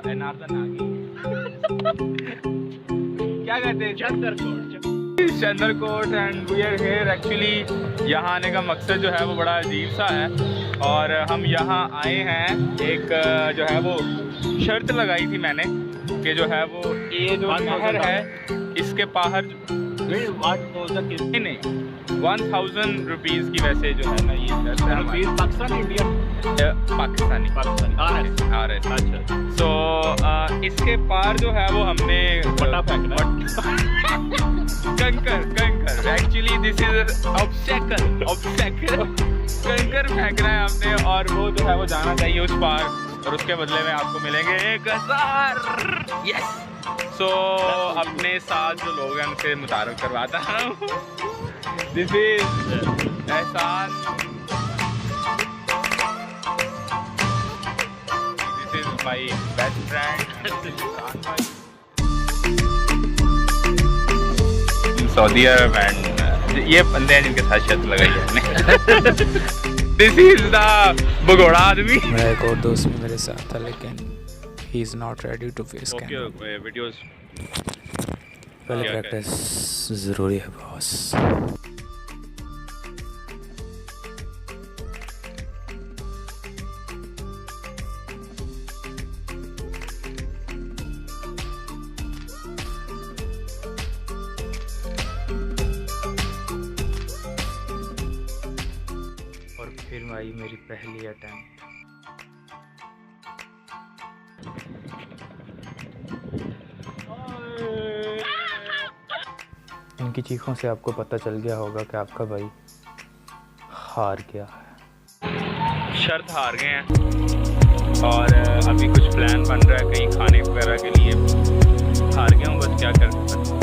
क्या कहते हैं, Chanderkot and we are here. Actually यहाँ आने का मकसद जो है वो बड़ा अजीब सा है, और हम यहाँ आए हैं, एक जो है वो शर्त लगाई थी मैंने कि जो है वो ये जो नहर है इसके बाहर नहीं 1000 रुपीज़ की वैसे जो है ना ये पाकिस्तानी सो इसके पार जो है वो हमने कंकर एक्चुअली दिस इज ऑब्स्टेकल कंकर फेंकना है हमने, और वो जो है वो जाना चाहिए उस पार, और उसके बदले में आपको मिलेंगे 1000। यस। सो अपने साथ जो लोग हैं उनसे मुतारफ करवाता हूँ। दिस इज एहसान, this is my best friend Saudi Arab, and ये बंदे हैं जिनके साथ शर्त लगाई है। दिस इज द भगोड़ा आदमी। मेरा एक और दोस्त भी मेरे साथ था, लेकिन he is not ready to face camera. Okay videos पहले प्रैक्टिस ज़रूरी है बॉस। और फिर आई मेरी पहली अटेम्प्ट। इनकी चीखों से आपको पता चल गया होगा कि आपका भाई हार गया है। शर्त हार गए हैं, और अभी कुछ प्लान बन रहा है कहीं खाने वगैरह के लिए। हार गया हूँ, बस क्या कर सकते हैं।